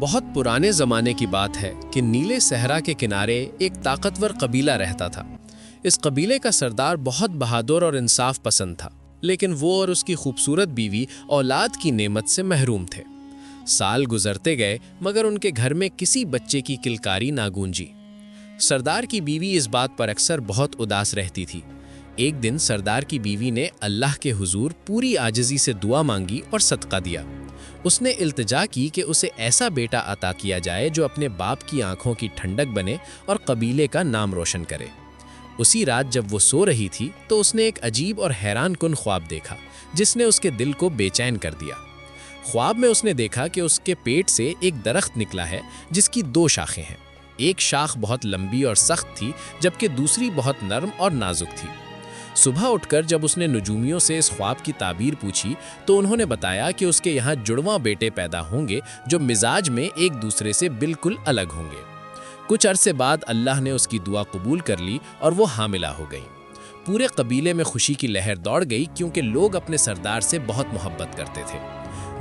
بہت پرانے زمانے کی بات ہے کہ نیلے صحرا کے کنارے ایک طاقتور قبیلہ رہتا تھا۔ اس قبیلے کا سردار بہت بہادر اور انصاف پسند تھا، لیکن وہ اور اس کی خوبصورت بیوی اولاد کی نعمت سے محروم تھے۔ سال گزرتے گئے مگر ان کے گھر میں کسی بچے کی کلکاری نہ گونجی۔ سردار کی بیوی اس بات پر اکثر بہت اداس رہتی تھی۔ ایک دن سردار کی بیوی نے اللہ کے حضور پوری عاجزی سے دعا مانگی اور صدقہ دیا۔ اس نے التجا کی کہ اسے ایسا بیٹا عطا کیا جائے جو اپنے باپ کی آنکھوں کی ٹھنڈک بنے اور قبیلے کا نام روشن کرے۔ اسی رات جب وہ سو رہی تھی تو اس نے ایک عجیب اور حیران کن خواب دیکھا جس نے اس کے دل کو بے چین کر دیا۔ خواب میں اس نے دیکھا کہ اس کے پیٹ سے ایک درخت نکلا ہے جس کی 2 شاخیں ہیں۔ ایک شاخ بہت لمبی اور سخت تھی جبکہ دوسری بہت نرم اور نازک تھی۔ صبح اٹھ کر جب اس نے نجومیوں سے اس خواب کی تعبیر پوچھی تو انہوں نے بتایا کہ اس کے یہاں جڑواں بیٹے پیدا ہوں گے جو مزاج میں ایک دوسرے سے بالکل الگ ہوں گے۔ کچھ عرصے بعد اللہ نے اس کی دعا قبول کر لی اور وہ حاملہ ہو گئی۔ پورے قبیلے میں خوشی کی لہر دوڑ گئی کیونکہ لوگ اپنے سردار سے بہت محبت کرتے تھے۔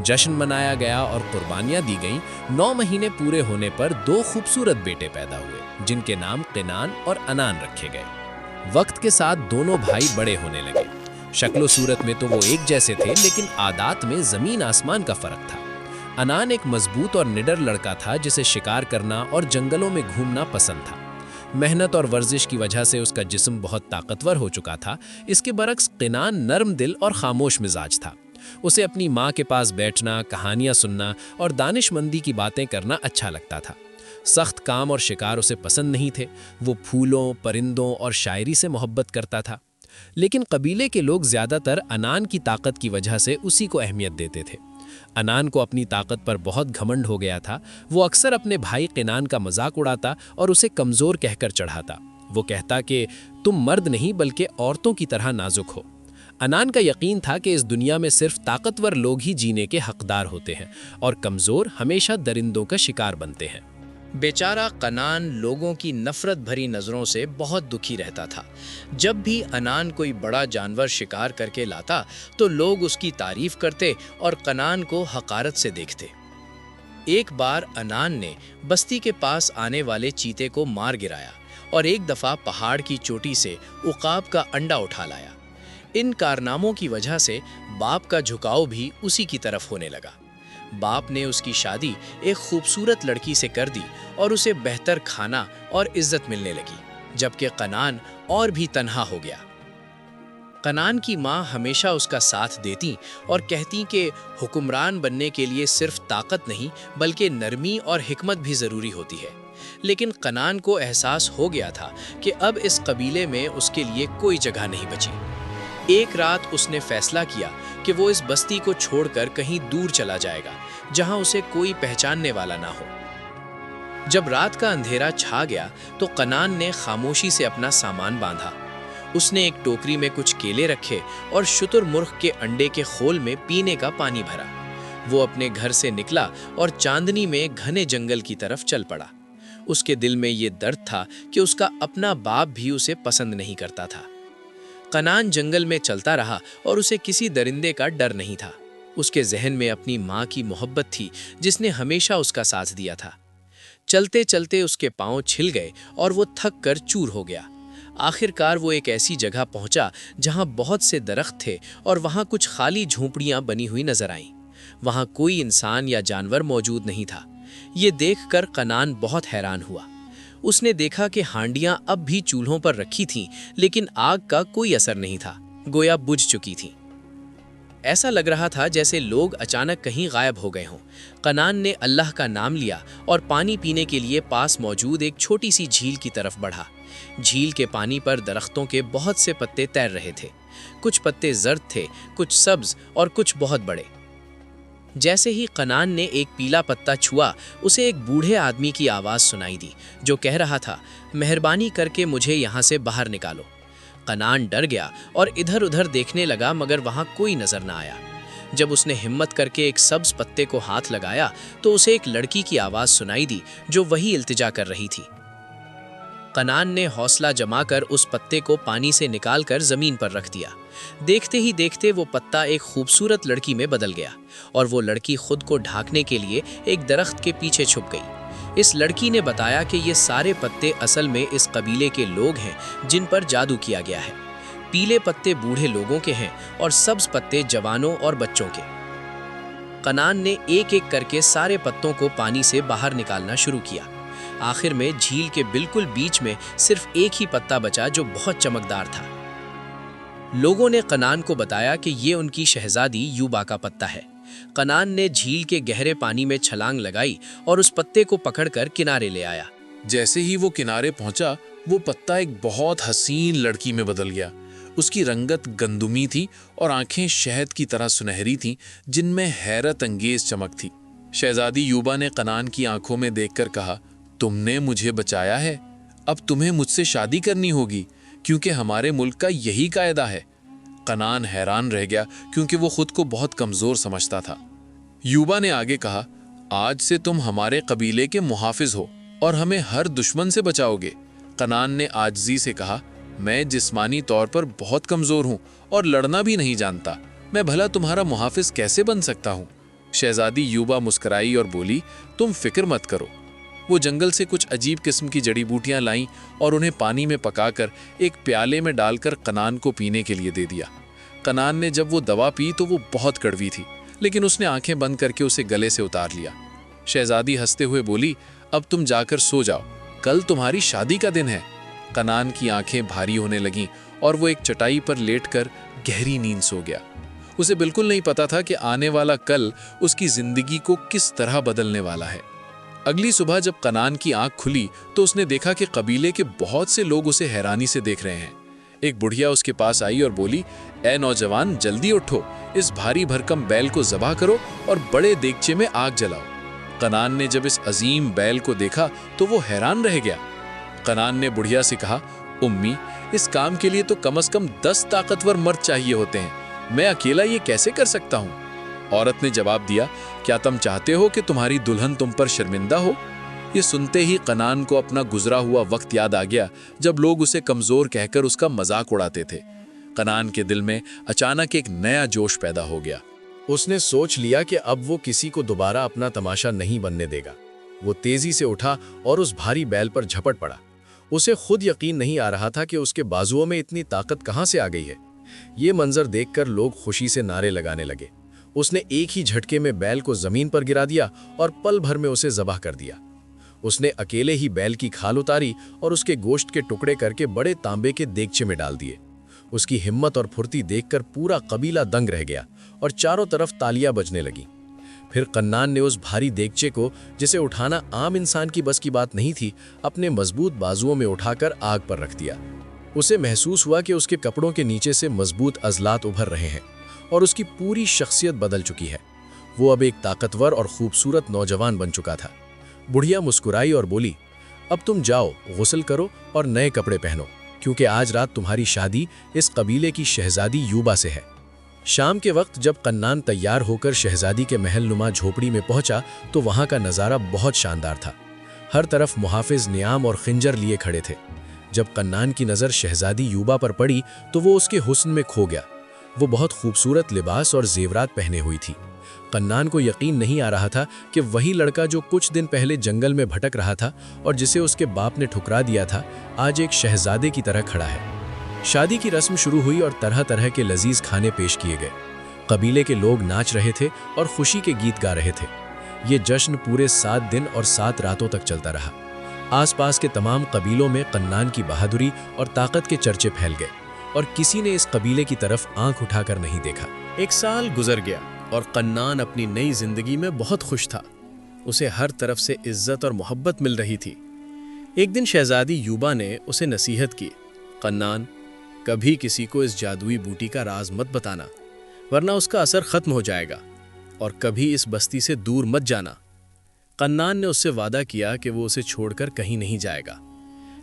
جشن منایا گیا اور قربانیاں دی گئیں۔ 9 مہینے پورے ہونے پر 2 خوبصورت بیٹے پیدا ہوئے جن کے نام قنان اور انان رکھے گئے۔ وقت کے ساتھ دونوں بھائی بڑے ہونے لگے۔ شکل و صورت میں تو وہ ایک جیسے تھے لیکن عادات میں زمین آسمان کا فرق تھا۔ انان ایک مضبوط اور نڈر لڑکا تھا جسے شکار کرنا اور جنگلوں میں گھومنا پسند تھا۔ محنت اور ورزش کی وجہ سے اس کا جسم بہت طاقتور ہو چکا تھا۔ اس کے برعکس قنان نرم دل اور خاموش مزاج تھا۔ اسے اپنی ماں کے پاس بیٹھنا، کہانیاں سننا اور دانش مندی کی باتیں کرنا اچھا لگتا تھا۔ سخت کام اور شکار اسے پسند نہیں تھے۔ وہ پھولوں، پرندوں اور شاعری سے محبت کرتا تھا۔ لیکن قبیلے کے لوگ زیادہ تر انان کی طاقت کی وجہ سے اسی کو اہمیت دیتے تھے۔ انان کو اپنی طاقت پر بہت گھمنڈ ہو گیا تھا۔ وہ اکثر اپنے بھائی قنان کا مذاق اڑاتا اور اسے کمزور کہہ کر چڑھاتا۔ وہ کہتا کہ تم مرد نہیں بلکہ عورتوں کی طرح نازک ہو۔ انان کا یقین تھا کہ اس دنیا میں صرف طاقتور لوگ ہی جینے کے حقدار ہوتے ہیں اور کمزور ہمیشہ درندوں کا شکار بنتے ہیں۔ بیچارہ قنان لوگوں کی نفرت بھری نظروں سے بہت دکھی رہتا تھا۔ جب بھی انان کوئی بڑا جانور شکار کر کے لاتا تو لوگ اس کی تعریف کرتے اور قنان کو حقارت سے دیکھتے۔ ایک بار انان نے بستی کے پاس آنے والے چیتے کو مار گرایا اور ایک دفعہ پہاڑ کی چوٹی سے عقاب کا انڈا اٹھا لایا۔ ان کارناموں کی وجہ سے باپ کا جھکاؤ بھی اسی کی طرف ہونے لگا۔ باپ نے اس کی شادی ایک خوبصورت لڑکی سے کر دی اور اسے بہتر کھانا اور عزت ملنے لگی، جبکہ قنان اور بھی تنہا ہو گیا۔ قنان کی ماں ہمیشہ اس کا ساتھ دیتی اور کہتی کہ حکمران بننے کے لیے صرف طاقت نہیں بلکہ نرمی اور حکمت بھی ضروری ہوتی ہے۔ لیکن قنان کو احساس ہو گیا تھا کہ اب اس قبیلے میں اس کے لیے کوئی جگہ نہیں بچی۔ ایک رات اس نے فیصلہ کیا کہ وہ اس بستی کو چھوڑ کر کہیں دور چلا جائے گا جہاں اسے کوئی پہچاننے والا نہ ہو۔ جب رات کا اندھیرا چھا گیا تو قنان نے خاموشی سے اپنا سامان باندھا۔ اس نے ایک ٹوکری میں کچھ کیلے رکھے اور شتر مرغ کے انڈے کے خول میں پینے کا پانی بھرا۔ وہ اپنے گھر سے نکلا اور چاندنی میں گھنے جنگل کی طرف چل پڑا۔ اس کے دل میں یہ درد تھا کہ اس کا اپنا باپ بھی اسے پسند نہیں کرتا تھا۔ قنان جنگل میں چلتا رہا اور اسے کسی درندے کا ڈر نہیں تھا۔ اس کے ذہن میں اپنی ماں کی محبت تھی جس نے ہمیشہ اس کا ساتھ دیا تھا۔ چلتے چلتے اس کے پاؤں چھل گئے اور وہ تھک کر چور ہو گیا۔ آخر کار وہ ایک ایسی جگہ پہنچا جہاں بہت سے درخت تھے اور وہاں کچھ خالی جھونپڑیاں بنی ہوئی نظر آئیں۔ وہاں کوئی انسان یا جانور موجود نہیں تھا۔ یہ دیکھ کر قنان بہت حیران ہوا۔ اس نے دیکھا کہ ہانڈیاں اب بھی چولہوں پر رکھی تھیں لیکن آگ کا کوئی اثر نہیں تھا، گویا بجھ چکی تھیں۔ ایسا لگ رہا تھا جیسے لوگ اچانک کہیں غائب ہو گئے ہوں۔ قنان نے اللہ کا نام لیا اور پانی پینے کے لیے پاس موجود ایک چھوٹی سی جھیل کی طرف بڑھا۔ جھیل کے پانی پر درختوں کے بہت سے پتے تیر رہے تھے۔ کچھ پتے زرد تھے، کچھ سبز اور کچھ بہت بڑے۔ جیسے ہی قنان نے ایک پیلا پتا چھوا، اسے ایک بوڑھے آدمی کی آواز سنائی دی جو کہہ رہا تھا، مہربانی کر کے مجھے یہاں سے باہر نکالو۔ قنان ڈر گیا اور ادھر ادھر دیکھنے لگا مگر وہاں کوئی نظر نہ آیا۔ جب اس نے ہمت کر کے ایک سبز پتے کو ہاتھ لگایا تو اسے ایک لڑکی کی آواز سنائی دی جو وہی التجا کر رہی تھی۔ قنان نے حوصلہ جما کر اس پتے کو پانی سے نکال کر زمین پر رکھ دیا۔ دیکھتے ہی دیکھتے وہ پتا ایک خوبصورت لڑکی میں بدل گیا اور وہ لڑکی خود کو ڈھانکنے کے لیے ایک درخت کے پیچھے چھپ گئی۔ اس لڑکی نے بتایا کہ یہ سارے پتے اصل میں اس قبیلے کے لوگ ہیں جن پر جادو کیا گیا ہے۔ پیلے پتے بوڑھے لوگوں کے ہیں اور سبز پتے جوانوں اور بچوں کے۔ کنان نے ایک ایک کر کے سارے پتوں کو پانی سے باہر نکالنا شروع کیا۔ آخر میں جھیل کے بالکل بیچ میں صرف ایک ہی پتا بچا جو بہت چمکدار تھا۔ لوگوں نے کنان کو بتایا کہ یہ ان کی شہزادی یوبا کا پتا ہے۔ کنان نے جھیل کے گہرے پانی میں چھلانگ لگائی اور اس پتے کو پکڑ کر کنارے لے آیا۔ جیسے ہی وہ کنارے پہنچا، وہ پتا ایک بہت حسین لڑکی میں بدل گیا۔ اس کی رنگت گندمی تھی اور آنکھیں شہد کی طرح سنہری تھیں جن میں حیرت انگیز چمک تھی۔ شہزادی یوبا نے کنان کی آنکھوں میں دیکھ کر کہا، تم نے مجھے بچایا ہے، اب تمہیں مجھ سے شادی کرنی ہوگی کیونکہ ہمارے ملک کا یہی قاعدہ ہے۔ کنان حیران رہ گیا کیونکہ وہ خود کو بہت کمزور سمجھتا تھا۔ یوبا نے آگے کہا، آج سے تم ہمارے قبیلے کے محافظ ہو اور ہمیں ہر دشمن سے بچاؤ گے۔ کنان نے عاجزی سے کہا، میں جسمانی طور پر بہت کمزور ہوں اور لڑنا بھی نہیں جانتا، میں بھلا تمہارا محافظ کیسے بن سکتا ہوں؟ شہزادی یوبا مسکرائی اور بولی، تم فکر مت کرو۔ وہ جنگل سے کچھ عجیب قسم کی جڑی بوٹیاں لائیں اور انہیں پانی میں پکا کر ایک پیالے میں ڈال کر کنان کو پینے کے لیے دے دیا۔ کنان نے جب وہ دوا پی تو وہ بہت کڑوی تھی، لیکن اس نے آنکھیں بند کر کے اسے گلے سے اتار لیا۔ شہزادی ہنستے ہوئے بولی، اب تم جا کر سو جاؤ، کل تمہاری شادی کا دن ہے۔ کنان کی آنکھیں بھاری ہونے لگیں اور وہ ایک چٹائی پر لیٹ کر گہری نیند سو گیا۔ اسے بالکل نہیں پتا تھا کہ آنے والا کل اس کی زندگی کو کس طرح بدلنے والا ہے۔ اگلی صبح جب کنان کی آنکھ کھلی تو اس نے دیکھا کہ قبیلے کے بہت سے لوگ اسے حیرانی سے دیکھ رہے ہیں۔ ایک بڑھیا اس کے پاس آئی اور بولی، اے نوجوان، جلدی اٹھو، اس بھاری بھرکم بیل کو ذبح کرو اور بڑے دیگچے میں آگ جلاؤ۔ کنان نے جب اس عظیم بیل کو دیکھا تو وہ حیران رہ گیا۔ کنان نے بڑھیا سے کہا، امی، اس کام کے لیے تو کم از کم 10 طاقتور مرد چاہیے ہوتے ہیں، میں اکیلا یہ کیسے کر سکتا ہوں؟ عورت نے جواب دیا، کیا تم چاہتے ہو کہ تمہاری دلہن تم پر شرمندہ ہو؟ یہ سنتے ہی کنان کو اپنا گزرا ہوا وقت یاد آ گیا جب لوگ اسے کمزور کہہ کر اس کا مذاق اڑاتے تھے۔ کنان کے دل میں اچانک ایک نیا جوش پیدا ہو گیا۔ اس نے سوچ لیا کہ اب وہ کسی کو دوبارہ اپنا تماشا نہیں بننے دے گا۔ وہ تیزی سے اٹھا اور اس بھاری بیل پر جھپٹ پڑا۔ اسے خود یقین نہیں آ رہا تھا کہ اس کے بازوؤں میں اتنی طاقت کہاں سے آ گئی ہے۔ یہ منظر دیکھ کر لوگ خوشی سے نعرے لگانے لگے۔ اس نے ایک ہی جھٹکے میں بیل کو زمین پر گرا دیا اور پل بھر میں اسے ذبح کر دیا۔ اس نے اکیلے ہی بیل کی کھال اتاری اور اس کے گوشت کے ٹکڑے کر کے بڑے تانبے کے دیگچے میں ڈال دیے۔ اس کی ہمت اور پھرتی دیکھ کر پورا قبیلہ دنگ رہ گیا اور چاروں طرف تالیاں بجنے لگیں۔ پھر کنان نے اس بھاری دیگچے کو، جسے اٹھانا عام انسان کی بس کی بات نہیں تھی، اپنے مضبوط بازوؤں میں اٹھا کر آگ پر رکھ دیا۔ اسے محسوس ہوا کہ اس کے کپڑوں کے نیچے سے مضبوط عضلات ابھر رہے ہیں اور اس کی پوری شخصیت بدل چکی ہے۔ وہ اب ایک طاقتور اور خوبصورت نوجوان بن چکا تھا۔ بڑھیا مسکرائی اور بولی، اب تم جاؤ، غسل کرو اور نئے کپڑے پہنو، کیونکہ آج رات تمہاری شادی اس قبیلے کی شہزادی یوبا سے ہے۔ شام کے وقت جب کنان تیار ہو کر شہزادی کے محل نما جھوپڑی میں پہنچا تو وہاں کا نظارہ بہت شاندار تھا۔ ہر طرف محافظ نیام اور خنجر لیے کھڑے تھے۔ جب کنان کی نظر شہزادی یوبا پر پڑی تو وہ اس کے حسن میں کھو گیا۔ وہ بہت خوبصورت لباس اور زیورات پہنے ہوئی تھی۔ کنان کو یقین نہیں آ رہا تھا کہ وہی لڑکا جو کچھ دن پہلے جنگل میں بھٹک رہا تھا اور جسے اس کے باپ نے ٹھکرا دیا تھا، آج ایک شہزادے کی طرح کھڑا ہے۔ شادی کی رسم شروع ہوئی اور طرح طرح کے لذیذ کھانے پیش کیے گئے۔ قبیلے کے لوگ ناچ رہے تھے اور خوشی کے گیت گا رہے تھے۔ یہ جشن پورے 7 دن اور 7 راتوں تک چلتا رہا۔ آس پاس کے تمام قبیلوں میں کنان کی بہادری اور طاقت کے چرچے پھیل گئے اور کسی نے اس قبیلے کی طرف آنکھ اٹھا کر نہیں دیکھا۔ ایک سال گزر گیا اور کنان اپنی نئی زندگی میں بہت خوش تھا۔ اسے ہر طرف سے عزت اور محبت مل رہی تھی۔ ایک دن شہزادی یوبا نے اسے نصیحت کی، کنان، کبھی کسی کو اس جادوئی بوٹی کا راز مت بتانا، ورنہ اس کا اثر ختم ہو جائے گا، اور کبھی اس بستی سے دور مت جانا۔ کنان نے اس سے وعدہ کیا کہ وہ اسے چھوڑ کر کہیں نہیں جائے گا،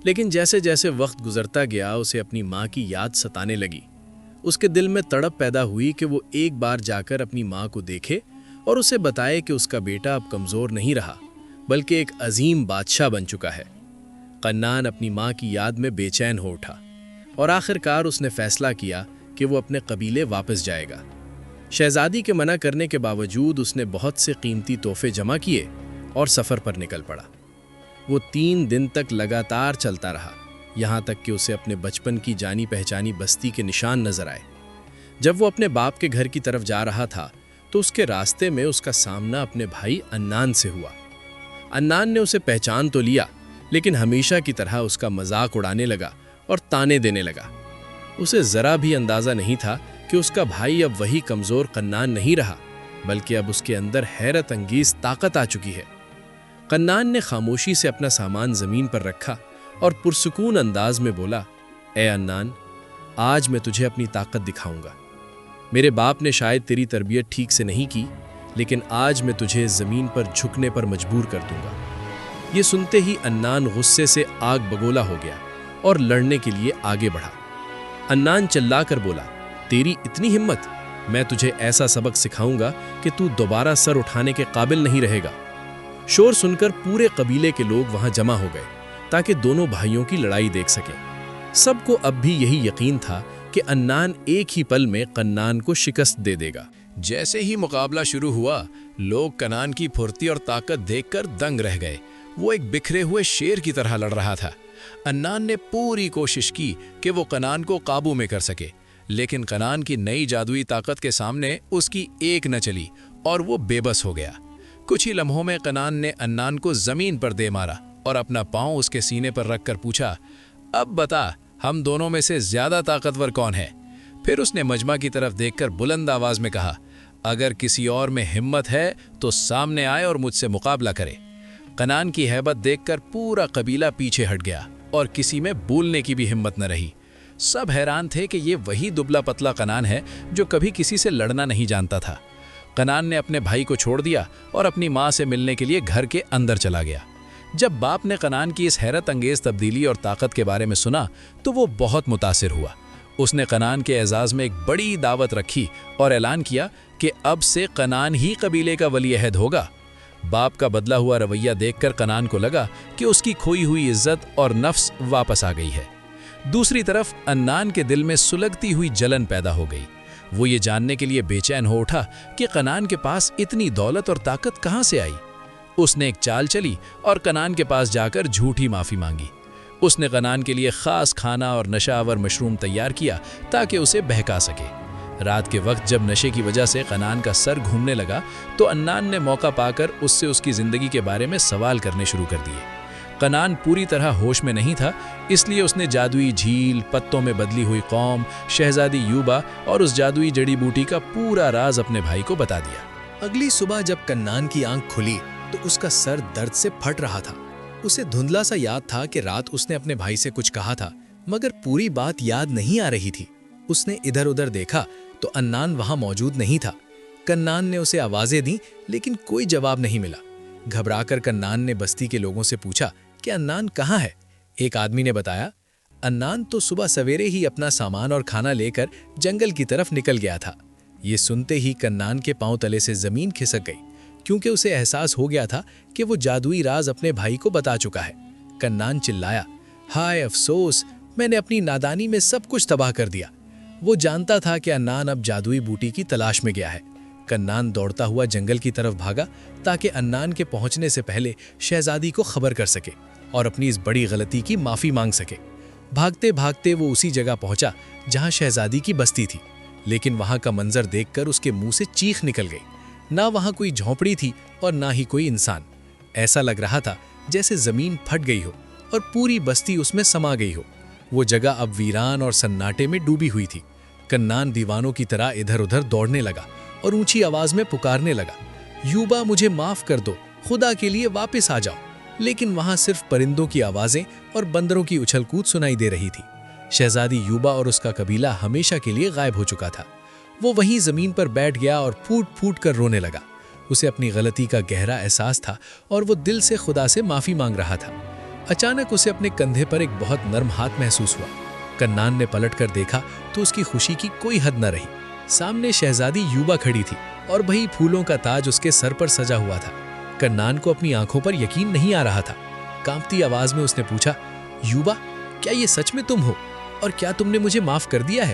لیکن جیسے جیسے وقت گزرتا گیا اسے اپنی ماں کی یاد ستانے لگی۔ اس کے دل میں تڑپ پیدا ہوئی کہ وہ ایک بار جا کر اپنی ماں کو دیکھے اور اسے بتائے کہ اس کا بیٹا اب کمزور نہیں رہا بلکہ ایک عظیم بادشاہ بن چکا ہے۔ کنان اپنی ماں کی یاد میں بے چین ہو اٹھا اور آخر کار اس نے فیصلہ کیا کہ وہ اپنے قبیلے واپس جائے گا۔ شہزادی کے منع کرنے کے باوجود اس نے بہت سے قیمتی تحفے جمع کیے اور سفر پر نکل پڑا۔ وہ 3 دن تک لگاتار چلتا رہا، یہاں تک کہ اسے اپنے بچپن کی جانی پہچانی بستی کے نشان نظر آئے۔ جب وہ اپنے باپ کے گھر کی طرف جا رہا تھا تو اس کے راستے میں اس کا سامنا اپنے بھائی عنان سے ہوا۔ عنان نے اسے پہچان تو لیا، لیکن ہمیشہ کی طرح اس کا مذاق اڑانے لگا اور تانے دینے لگا۔ اسے ذرا بھی اندازہ نہیں تھا کہ اس کا بھائی اب وہی کمزور قنان نہیں رہا، بلکہ اب اس کے اندر حیرت انگیز طاقت آ چکی ہے۔ قنان نے خاموشی سے اپنا سامان زمین پر رکھا اور پرسکون انداز میں بولا، اے عنان، آج میں تجھے اپنی طاقت دکھاؤں گا۔ میرے باپ نے شاید تیری تربیت ٹھیک سے نہیں کی، لیکن آج میں تجھے زمین پر جھکنے پر مجبور کر دوں گا۔ یہ سنتے ہی عنان غصے سے آگ بگولا ہو گیا اور لڑنے کے لیے آگے بڑھا۔ عنان چلا کر بولا، تیری اتنی ہمت؟ میں تجھے ایسا سبق سکھاؤں گا کہ تو دوبارہ سر اٹھانے کے قابل نہیں رہے گا۔ شور سن کر پورے قبیلے کے لوگ وہاں جمع ہو گئے تاکہ دونوں بھائیوں کی لڑائی دیکھ سکیں۔ سب کو اب بھی یہی یقین تھا کہ عنان ایک ہی پل میں قنان کو شکست دے دے گا۔ جیسے ہی مقابلہ شروع ہوا، لوگ قنان کی پھرتی اور طاقت دیکھ کر دنگ رہ گئے۔ وہ ایک بکھرے ہوئے شیر کی طرح لڑ رہا تھا۔ عنان نے پوری کوشش کی کہ وہ قنان کو قابو میں کر سکے، لیکن قنان کی نئی جادوئی طاقت کے سامنے اس کی ایک نہ چلی اور وہ بے بس ہو گیا۔ کچھ ہی لمحوں میں قنان نے عنان کو زمین پر دے مارا اور اپنا پاؤں اس کے سینے پر رکھ کر پوچھا، اب بتا ہم دونوں میں سے زیادہ طاقتور کون ہے؟ پھر اس نے مجمع کی طرف دیکھ کر بلند آواز میں کہا، اگر کسی اور میں ہمت ہے تو سامنے آئے اور مجھ سے مقابلہ کرے۔ قنان کی ہیبت دیکھ کر پورا قبیلہ پیچھے ہٹ گیا اور کسی میں بولنے کی بھی ہمت نہ رہی۔ سب حیران تھے کہ یہ وہی دبلا پتلا قنان ہے جو کبھی کسی سے لڑنا نہیں جانتا تھا۔ قنان نے اپنے بھائی کو چھوڑ دیا اور اپنی ماں سے ملنے کے لیے گھر کے اندر چلا گیا۔ جب باپ نے قنان کی اس حیرت انگیز تبدیلی اور طاقت کے بارے میں سنا تو وہ بہت متاثر ہوا۔ اس نے قنان کے اعزاز میں ایک بڑی دعوت رکھی اور اعلان کیا کہ اب سے قنان ہی قبیلے کا ولی عہد ہوگا۔ باپ کا بدلا ہوا رویہ دیکھ کر قنان کو لگا کہ اس کی کھوئی ہوئی عزت اور نفس واپس آ گئی ہے۔ دوسری طرف عنان کے دل میں سلگتی ہوئی جلن پیدا ہو گئی۔ وہ یہ جاننے کے لیے بے چین ہو اٹھا کہ قنان کے پاس اتنی دولت اور طاقت کہاں سے آئی۔ اس نے ایک چال چلی اور قنان کے پاس جا کر جھوٹی معافی مانگی۔ اس نے قنان کے لیے خاص کھانا اور نشہ آور مشروم تیار کیا تاکہ اسے بہکا سکے۔ رات کے وقت جب نشے کی وجہ سے قنان کا سر گھومنے لگا تو عنان نے موقع پا کر اس سے اس کی زندگی کے بارے میں سوال کرنے شروع کر دیے۔ قنان پوری طرح ہوش میں نہیں تھا، اس لیے اس نے جادوئی جھیل، پتوں میں بدلی ہوئی قوم، شہزادی یوبا اور اس جادوئی جڑی بوٹی کا پورا راز اپنے بھائی کو بتا دیا۔ اگلی صبح جب قنان کی آنکھ کھلی تو اس کا سر درد سے پھٹ رہا تھا۔ اسے دھندلا سا یاد تھا کہ رات اس نے اپنے بھائی سے کچھ کہا تھا، مگر پوری بات یاد نہیں آ رہی تھی۔ اس نے ادھر ادھر دیکھا تو عنان وہاں موجود نہیں تھا۔ قنان نے اسے آوازیں دیں لیکن کوئی جواب نہیں ملا۔ گھبرا کر قنان نے بستی کے لوگوں سے پوچھا کہ عنان کہاں ہے؟ ایک آدمی نے بتایا، عنان تو صبح سویرے ہی اپنا سامان اور کھانا لے کر جنگل کی طرف نکل گیا تھا۔ یہ سنتے ہی قنان کے پاؤں تلے سے زمین کھسک گئی، کیونکہ اسے احساس ہو گیا تھا کہ وہ جادوئی راز اپنے بھائی کو بتا چکا ہے۔ قنان چلایا، ہائے افسوس، میں نے اپنی نادانی میں سب کچھ تباہ کر دیا۔ وہ جانتا تھا کہ عنان اب جادوئی بوٹی کی تلاش میں گیا ہے۔ قنان دوڑتا ہوا جنگل کی طرف بھاگا تاکہ عنان کے پہنچنے سے پہلے شہزادی کو خبر کر سکے اور اپنی اس بڑی غلطی کی معافی مانگ سکے۔ بھاگتے بھاگتے وہ اسی جگہ پہنچا جہاں شہزادی کی بستی تھی، لیکن وہاں کا منظر دیکھ کر اس کے منہ سے چیخ نکل گئی۔ نہ وہاں کوئی جھونپڑی تھی اور نہ ہی کوئی انسان۔ ایسا لگ رہا تھا جیسے زمین پھٹ گئی ہو اور پوری بستی اس میں سما گئی ہو۔ وہ جگہ اب ویران اور سناٹے میں ڈوبی ہوئی تھی۔ قنان دیوانوں کی طرح ادھر ادھر دوڑنے لگا اور اونچی آواز میں پکارنے لگا، یوبا مجھے معاف کر دو، خدا کے لیے واپس آ جاؤ۔ لیکن وہاں صرف پرندوں کی آوازیں اور بندروں کی اچھل کود سنائی دے رہی تھی۔ شہزادی یوبا اور اس کا قبیلہ ہمیشہ کے لیے غائب ہو چکا تھا۔ وہ وہیں زمین پر بیٹھ گیا اور پھوٹ پھوٹ کر رونے لگا۔ اسے اپنی غلطی کا گہرا احساس تھا اور وہ دل سے خدا سے معافی مانگ رہا تھا۔ اچانک اسے اپنے کندھے پر ایک بہت نرم ہاتھ محسوس ہوا۔ قنان نے پلٹ کر دیکھا تو اس کی خوشی کی کوئی حد نہ رہی۔ سامنے شہزادی یوبا کھڑی تھی اور وہی پھولوں کا تاج اس کے سر پر سجا ہوا تھا۔ قنان کو اپنی آنکھوں پر یقین نہیں آ رہا تھا۔ کانپتی آواز میں اس نے پوچھا، یوبا، کیا یہ سچ میں تم ہو اور کیا تم نے مجھے معاف کر دیا ہے؟